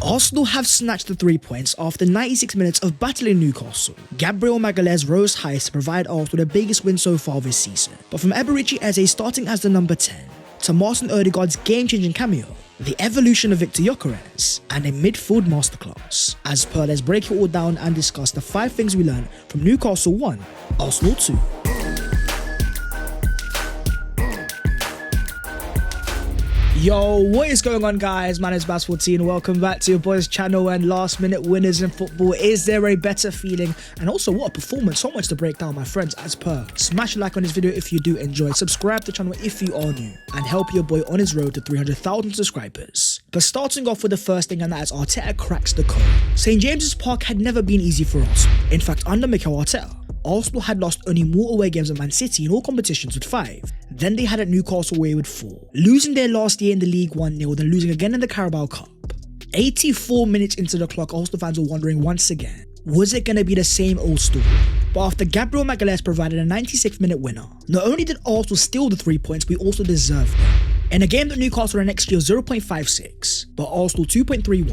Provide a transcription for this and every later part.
Arsenal have snatched the 3 points after 96 minutes of battling Newcastle. Gabriel Magalhaes rose highest to provide Arsenal the biggest win so far this season. But from Gyökeres Eze starting as the number 10, to Martin Odegaard's game-changing cameo, the evolution of Gyökeres, and a midfield masterclass. As per, let's break it all down and discuss the 5 things we learned from Newcastle 1, Arsenal 2. Yo, what is going on, guys? My name is Baz14. Welcome back to your boys channel and last minute winners in football. Is there a better feeling? And also, what a performance. So much to break down, my friends. As per, smash a like on this video if you do enjoy. Subscribe to the channel if you are new. And help your boy on his road to 300,000 subscribers. But starting off with the first thing, and that is Arteta cracks the code. St. James's Park had never been easy for us. In fact, under Mikel Arteta, Arsenal had lost only more away games than Man City in all competitions with 5. Then they had at Newcastle away with 4. Losing their last year in the league 1-0, then losing again in the Carabao Cup. 84 minutes into the clock, Arsenal fans were wondering once again, was it going to be the same old story? But after Gabriel Magalhaes provided a 96th minute winner, not only did Arsenal steal the 3 points, we also deserved them. In a game that Newcastle had an XG of 0.56, but Arsenal 2.31,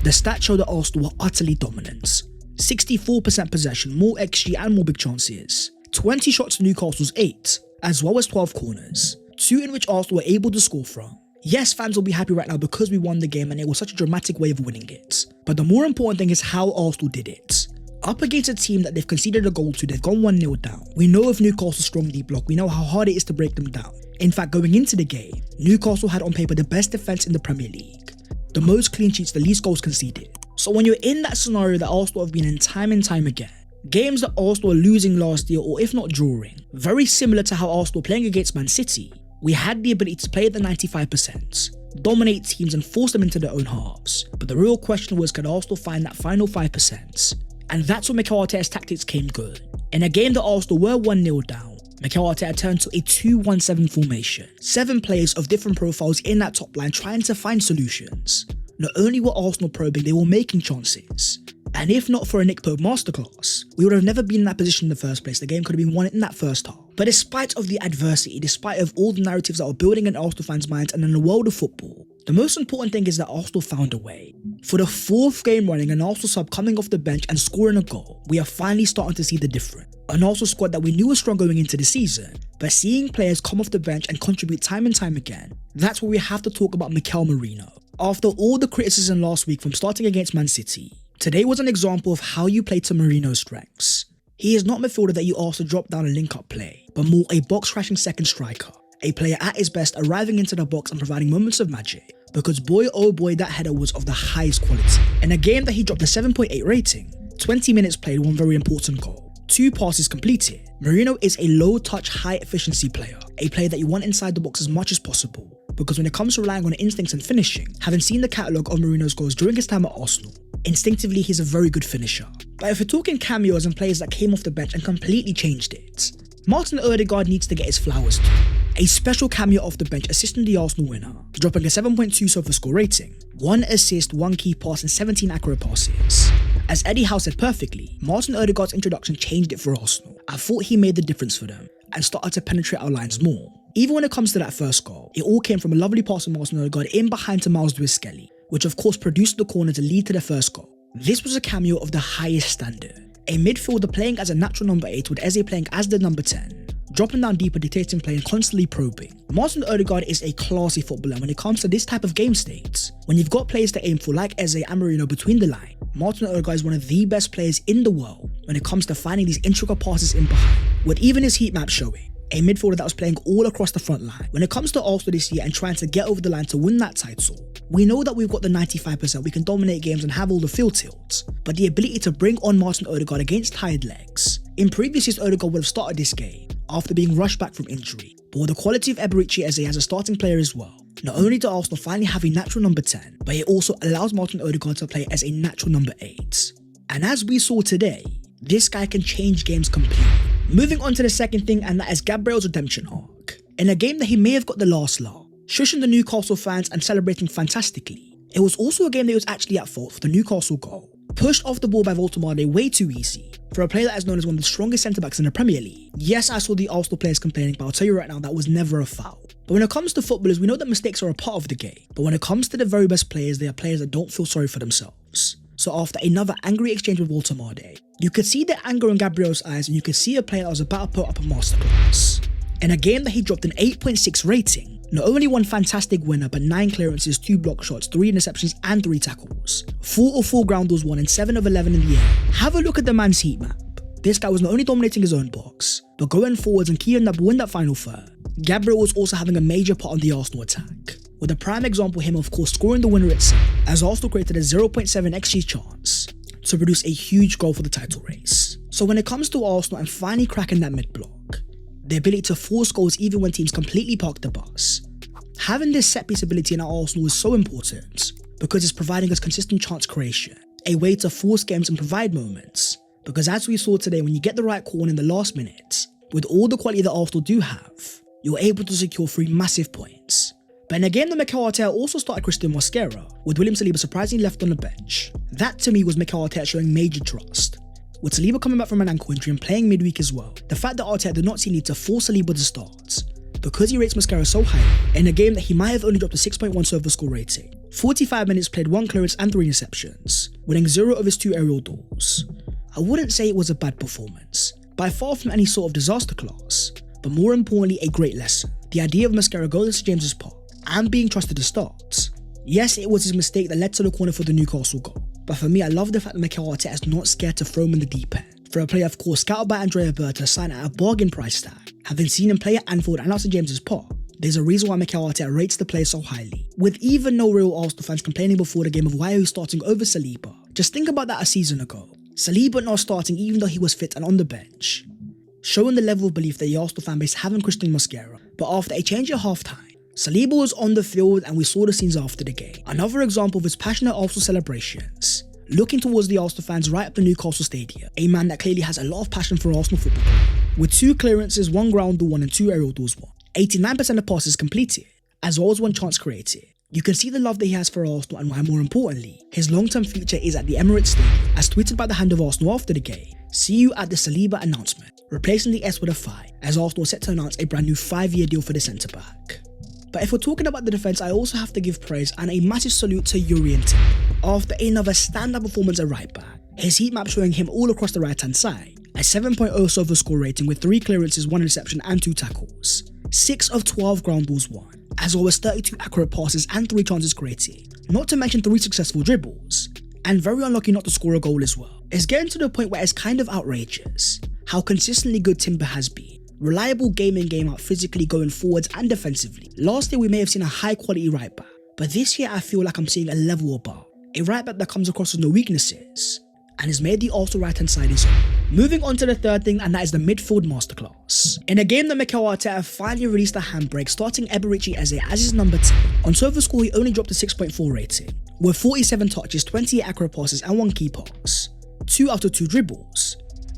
the stats show that Arsenal were utterly dominant. 64% possession, more XG and more big chances. 20 shots to Newcastle's 8, as well as 12 corners, 2 in which Arsenal were able to score from. Yes, fans will be happy right now because we won the game and it was such a dramatic way of winning it. But the more important thing is how Arsenal did it. Up against a team that they've conceded a goal to, they've gone 1-0 down. We know of Newcastle's strong deep block, we know how hard it is to break them down. In fact, going into the game, Newcastle had on paper the best defence in the Premier League. The most clean sheets, the least goals conceded. So when you're in that scenario that Arsenal have been in time and time again, games that Arsenal were losing last year or if not drawing, very similar to how Arsenal playing against Man City, we had the ability to play at the 95%, dominate teams and force them into their own halves. But the real question was, can Arsenal find that final 5%? And that's where Mikel Arteta's tactics came good. In a game that Arsenal were 1-0 down, Mikel Arteta turned to a 2-1-7 formation. 7 players of different profiles in that top line trying to find solutions. Not only were Arsenal probing, they were making chances. And if not for a Nick Pope masterclass, we would have never been in that position in the first place. The game could have been won in that first half. But despite of the adversity, despite of all the narratives that are building in Arsenal fans' minds and in the world of football, the most important thing is that Arsenal found a way. For the 4th game running, an Arsenal sub coming off the bench and scoring a goal, we are finally starting to see the difference. An Arsenal squad that we knew was strong going into the season, but seeing players come off the bench and contribute time and time again, that's where we have to talk about Mikel Merino. After all the criticism last week from starting against Man City, today was an example of how you play to Merino's strengths. He is not a midfielder that you ask to drop down and link up play, but more a box-crashing second striker. A player at his best, arriving into the box and providing moments of magic. Because boy oh boy, that header was of the highest quality. In a game that he dropped a 7.8 rating, 20 minutes played, 1 very important goal, 2 passes completed. Merino is a low-touch, high-efficiency player. A player that you want inside the box as much as possible. Because when it comes to relying on instincts and finishing, having seen the catalogue of Merino's goals during his time at Arsenal, instinctively he's a very good finisher. But if we're talking cameos and players that came off the bench and completely changed it, Martin Odegaard needs to get his flowers too. A special cameo off the bench assisting the Arsenal winner, dropping a 7.2 SofaScore rating, 1 assist, 1 key pass and 17 accurate passes. As Eddie Howe said perfectly, Martin Odegaard's introduction changed it for Arsenal. I thought he made the difference for them and started to penetrate our lines more. Even when it comes to that first goal, it all came from a lovely pass from Martin Odegaard in behind to Miles Lewis-Skelly, which of course produced the corner to lead to the first goal. This was a cameo of the highest standard. A midfielder playing as a natural number 8 with Eze playing as the number 10. Dropping down deeper, dictating play and constantly probing. Martin Odegaard is a classy footballer when it comes to this type of game states. When you've got players to aim for like Eze and Merino between the line, Martin Odegaard is one of the best players in the world when it comes to finding these intricate passes in behind, with even his heat map showing. A midfielder that was playing all across the front line. When it comes to Arsenal this year and trying to get over the line to win that title, we know that we've got the 95%, we can dominate games and have all the field tilts, but the ability to bring on Martin Odegaard against tired legs. In previous years, Odegaard would have started this game after being rushed back from injury, but with the quality of Gyökeres Eze as a starting player as well, not only do Arsenal finally have a natural number 10, but it also allows Martin Odegaard to play as a natural number 8. And as we saw today, this guy can change games completely. Moving on to the second thing, and that is Gabriel's redemption arc. In a game that he may have got the last laugh, shushing the Newcastle fans and celebrating fantastically, it was also a game that he was actually at fault for the Newcastle goal. Pushed off the ball by Voltemade way too easy, for a player that is known as one of the strongest centre-backs in the Premier League. Yes, I saw the Arsenal players complaining, but I'll tell you right now, that was never a foul. But when it comes to footballers, we know that mistakes are a part of the game. But when it comes to the very best players, they are players that don't feel sorry for themselves. So after another angry exchange with Walter Marde, you could see the anger in Gabriel's eyes, and you could see a player that was about to put up a masterclass. In a game that he dropped an 8.6 rating, not only one fantastic winner, but 9 clearances, 2 block shots, 3 interceptions and 3 tackles. 4 of 4 ground balls won and 7 of 11 in the air. Have a look at the man's heat map. This guy was not only dominating his own box, but going forwards and keying up win that final third. Gabriel was also having a major part on the Arsenal attack, with a prime example him of course scoring the winner itself, as Arsenal created a 0.7 XG chance to produce a huge goal for the title race. So when it comes to Arsenal and finally cracking that mid-block, the ability to force goals even when teams completely park the bus, having this set piece ability in our Arsenal is so important because it's providing us consistent chance creation, a way to force games and provide moments. Because as we saw today, when you get the right call in the last minutes, with all the quality that Arsenal do have, you're able to secure 3 massive points. But in a game that Mikel Arteta also started Christian Mosquera, with William Saliba surprisingly left on the bench. That to me was Mikel Arteta showing major trust. With Saliba coming back from an ankle injury and playing midweek as well, the fact that Arteta did not see need to force Saliba to start, because he rates Mosquera so high, in a game that he might have only dropped a 6.1 server score rating. 45 minutes played, 1 clearance and 3 interceptions, winning 0 of his 2 aerial duels. I wouldn't say it was a bad performance, by far from any sort of disaster class, but more importantly a great lesson. The idea of Mosquera going to James's part and being trusted to start. Yes, it was his mistake that led to the corner for the Newcastle goal, but for me I love the fact that Mikel Arteta is not scared to throw him in the deep end. For a player of course scouted by Andrea Berta, signed at a bargain price tag, having seen him play at Anfield and St James's Park, there's a reason why Mikel Arteta rates the player so highly. With even no real Arsenal fans complaining before the game of why are you starting over Saliba. Just think about that a season ago. Saliba not starting even though he was fit and on the bench, showing the level of belief that the Arsenal fan base have in Christian Mosquera. But after a change at halftime, Saliba was on the field and we saw the scenes after the game. Another example of his passionate Arsenal celebrations, looking towards the Arsenal fans right up the Newcastle stadium, a man that clearly has a lot of passion for Arsenal football. With 2 clearances, 1 ground ball won and 2 aerial duels won, 89% of passes completed, as well as 1 chance created. You can see the love that he has for Arsenal and why more importantly, his long-term future is at the Emirates Stadium. As tweeted by the hand of Arsenal after the game, see you at the Saliba announcement, replacing the S with a 5, as Arsenal are set to announce a brand new 5-year deal for the centre-back. But if we're talking about the defence, I also have to give praise and a massive salute to Gyökeres and VAR. After another standout performance at right back, his heat map showing him all across the right hand side, a 7.0 server score rating with 3 clearances, 1 interception and 2 tackles, 6 of 12 ground balls won, as well as 32 accurate passes and 3 chances created, not to mention 3 successful dribbles, and very unlucky not to score a goal as well. It's getting to the point where it's kind of outrageous how consistently good Timber has been. Reliable game in game out, physically going forwards and defensively. Last year we may have seen a high quality right back, but this year I feel like I'm seeing a level above. A right back that comes across with no weaknesses and has made the Arsenal right hand side his own. Moving on to the third thing, and that is the midfield masterclass. In a game that Mikel Arteta finally released a handbrake, starting Gyökeres as his number 10. On server score he only dropped a 6.4 rating, with 47 touches, 28 accurate passes and 1 key pass, 2 out of 2 dribbles,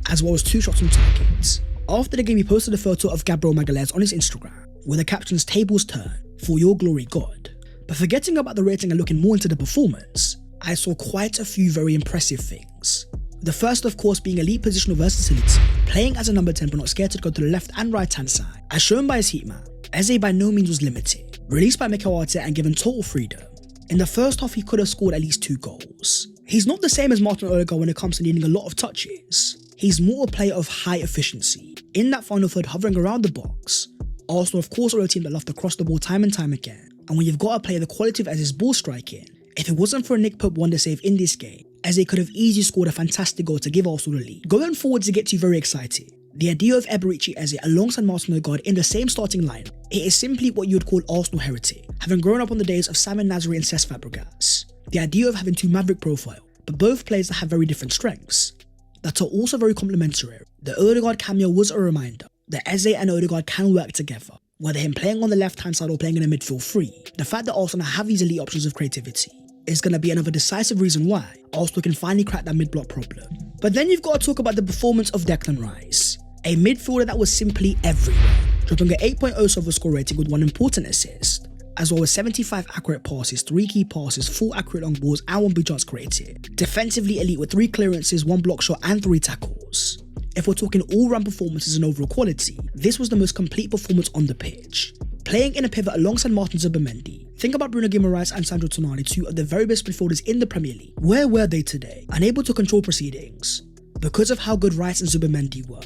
as well as 2 shots on target. After the game he posted a photo of Gabriel Magalhaes on his Instagram, with the captions "Tables turn, for your glory God." But forgetting about the rating and looking more into the performance, I saw quite a few very impressive things. The first of course being elite positional versatility, playing as a number 10 but not scared to go to the left and right hand side. As shown by his heat map, Eze by no means was limited, released by Mikel Arteta and given total freedom. In the first half he could have scored at least 2 goals. He's not the same as Martin Odegaard when it comes to needing a lot of touches. He's more a player of high efficiency. In that final third hovering around the box, Arsenal of course are a team that love to cross the ball time and time again, and when you've got a player the quality of Eze's ball striking, if it wasn't for a Nick Pope wonder save in this game, Eze could have easily scored a fantastic goal to give Arsenal the lead. Going forwards it gets you very excited. The idea of Gyökeres Eze alongside Martin Odegaard in the same starting line, it is simply what you would call Arsenal heretic, having grown up on the days of Simon Nasri and Cesc Fabregas. The idea of having 2 maverick profile, but both players that have very different strengths, that are also very complementary. The Odegaard cameo was a reminder that Eze and Odegaard can work together, whether him playing on the left hand side or playing in a midfield 3. The fact that Arsenal have these elite options of creativity is going to be another decisive reason why Arsenal can finally crack that mid-block problem. But then you've got to talk about the performance of Declan Rice, a midfielder that was simply everywhere, dropping an 8.0 server score rating with 1 important assist, as well as 75 accurate passes, 3 key passes, 4 accurate long balls and 1 big chance created. Defensively elite with 3 clearances, 1 block shot and 3 tackles. If we're talking all-round performances and overall quality, this was the most complete performance on the pitch. Playing in a pivot alongside Martin Zubimendi, think about Bruno Guimaraes and Sandro Tonali, 2 of the very best midfielders in the Premier League. Where were they today? Unable to control proceedings because of how good Rice and Zubimendi were.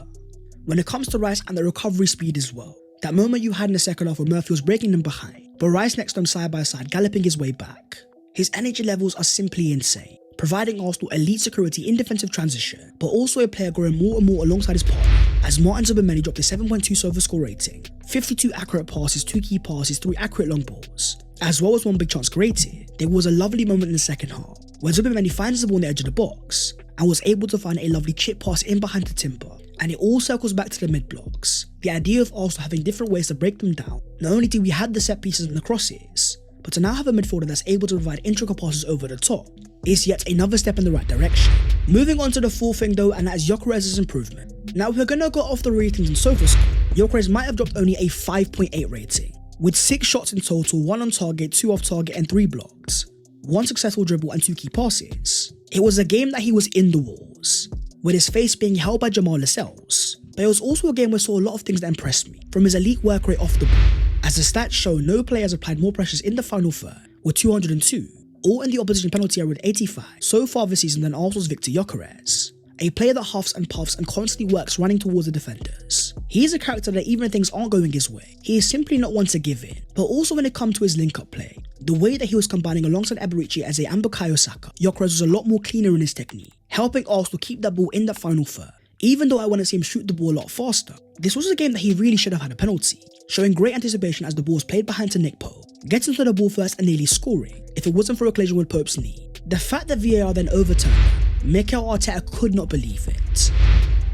When it comes to Rice and the recovery speed as well, that moment you had in the second half where Murphy was breaking them behind, but Rice next to him side by side, galloping his way back. His energy levels are simply insane, providing Arsenal elite security in defensive transition, but also a player growing more and more alongside his partner, as Martin Zubimendi dropped a 7.2 SOFA score rating, 52 accurate passes, 2 key passes, 3 accurate long balls, as well as 1 big chance created. There was a lovely moment in the second half, where Zubimendi finds the ball on the edge of the box, and was able to find a lovely chip pass in behind the timber, and it all circles back to the mid blocks. The idea of Arsenal having different ways to break them down. Not only do we have the set pieces and the crosses, but to now have a midfielder that's able to provide intricate passes over the top is yet another step in the right direction. Moving on to the fourth thing though, and that is Gyökeres' improvement. Now if we're gonna go off the ratings and SOFA score, Gyökeres might have dropped only a 5.8 rating, with 6 shots in total, 1 on target, 2 off target and 3 blocked, 1 successful dribble and 2 key passes. It was a game that he was in the walls, with his face being held by Jamal Lascelles, but it was also a game where I saw a lot of things that impressed me, from his elite work rate off the ball. As the stats show, no player has applied more pressures in the final third, with 202, or in the opposition penalty area with 85, so far this season than Arsenal's Victor Gyökeres, a player that huffs and puffs and constantly works running towards the defenders. He is a character that even when things aren't going his way, he is simply not one to give in, but also when it comes to his link-up play, the way that he was combining alongside Eberici as a Bukayo Saka, Gyökeres was a lot more cleaner in his technique, helping Arsenal keep that ball in that final third. Even though I want to see him shoot the ball a lot faster, this was a game that he really should have had a penalty, showing great anticipation as the ball was played behind to Nick Pope, getting to the ball first and nearly scoring, if it wasn't for a collision with Pope's knee. The fact that VAR then overturned that, Mikel Arteta could not believe it.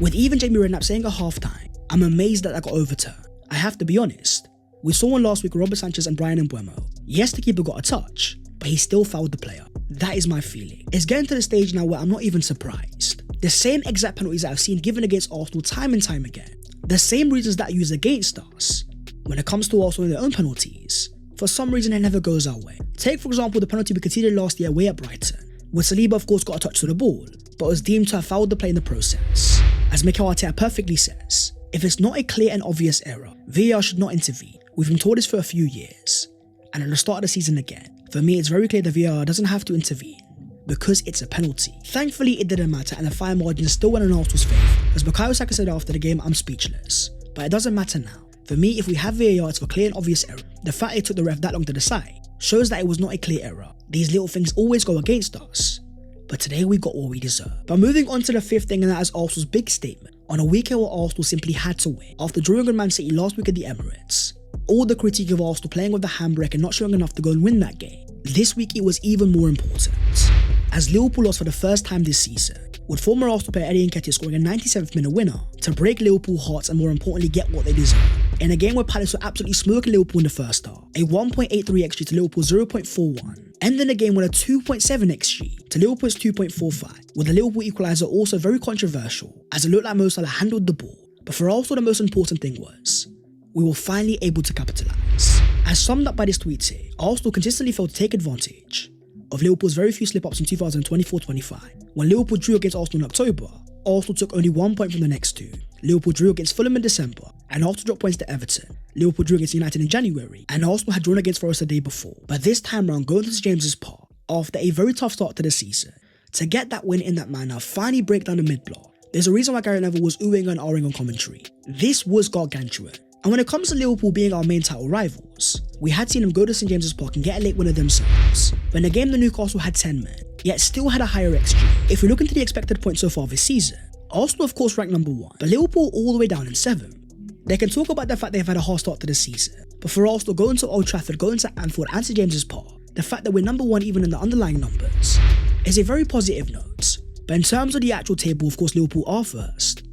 With even Jamie Redknapp saying at halftime, I'm amazed that got overturned. I have to be honest, we saw one last week with Robert Sanchez and Brian Mbeumo. Yes, the keeper got a touch, but he still fouled the player. That is my feeling. It's getting to the stage now where I'm not even surprised. The same exact penalties that I've seen given against Arsenal time and time again, the same reasons that I use against us, when it comes to Arsenal and their own penalties, for some reason it never goes our way. Take for example the penalty we conceded last year away at Brighton, where Saliba of course got a touch to the ball, but was deemed to have fouled the play in the process. As Mikel Arteta perfectly says, if it's not a clear and obvious error, VAR should not intervene. We've been told this for a few years, and at the start of the season again. For me, it's very clear that VAR doesn't have to intervene, because it's a penalty. Thankfully, it didn't matter, and the fine margin still went in Arsenal's favour. As Bukayo Saka said after the game, I'm speechless. But it doesn't matter now. For me, if we have VAR, it's for clear and obvious error. The fact it took the ref that long to decide shows that it was not a clear error. These little things always go against us, but today we got what we deserve. But moving on to the fifth thing, and that is Arsenal's big statement. On a weekend where Arsenal simply had to win, after drawing with Man City last week at the Emirates, all the critique of Arsenal playing with the handbrake and not showing enough to go and win that game, this week it was even more important, as Liverpool lost for the first time this season, with former Arsenal player Eddie Nketiah scoring a 97th minute winner to break Liverpool hearts and more importantly get what they deserve. In a game where Palace were absolutely smoking Liverpool in the first half, a 1.83 XG to Liverpool's 0.41, ending the game with a 2.7 XG to Liverpool's 2.45, with the Liverpool equaliser also very controversial, as it looked like Mo Salah handled the ball. But for Arsenal, the most important thing was, we were finally able to capitalise. As summed up by this tweet here, Arsenal consistently failed to take advantage of Liverpool's very few slip-ups in 2024-25. When Liverpool drew against Arsenal in October, Arsenal took only 1 point from the next 2. Liverpool drew against Fulham in December, and Arsenal dropped points to Everton. Liverpool drew against United in January, and Arsenal had drawn against Forest the day before. But this time round, going to St James's Park, after a very tough start to the season, to get that win in that manner, finally break down the mid-block. There's a reason why Gary Neville was oohing and ahhing on commentary. This was gargantuan. And when it comes to Liverpool being our main title rivals, we had seen them go to St James's Park and get a late winner themselves. But in the game, the Newcastle had 10 men, yet still had a higher XG. If we look into the expected points so far this season, Arsenal of course ranked number 1, but Liverpool all the way down in 7th. They can talk about the fact they've had a hard start to the season, but for Arsenal going to Old Trafford, going to Anfield and St James's Park, the fact that we're number 1 even in the underlying numbers is a very positive note. But in terms of the actual table, of course Liverpool are first,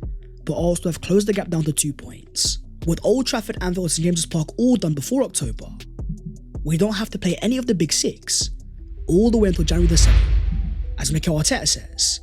but Arsenal have closed the gap down to 2 points. With Old Trafford, Anfield and St James's Park all done before October, we don't have to play any of the big 6 all the way until January the 7th. As Mikel Arteta says,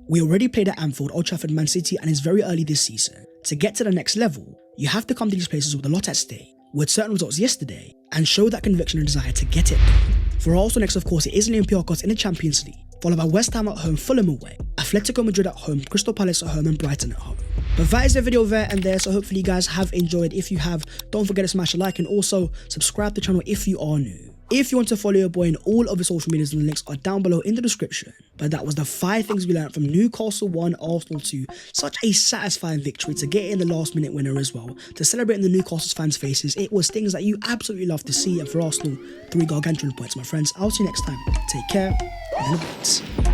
we already played at Anfield, Old Trafford, Man City, and it's very early this season. To get to the next level, you have to come to these places with a lot at stake. With certain results yesterday, and show that conviction and desire to get it done. For Arsenal next, of course, it is Olympiacos in the Champions League, followed by West Ham at home, Fulham away, Atletico Madrid at home, Crystal Palace at home, and Brighton at home. But that is the video there and there, so hopefully you guys have enjoyed. If you have, don't forget to smash a like and also subscribe to the channel if you are new. If you want to follow your boy in all of his social medias, the links are down below in the description. But that was the 5 things we learned from Newcastle 1, Arsenal 2. Such a satisfying victory to get in the last minute winner as well. To celebrate in the Newcastle fans' faces, it was things that you absolutely love to see. And for Arsenal, 3 gargantuan points, my friends. I'll see you next time. Take care and in a bit.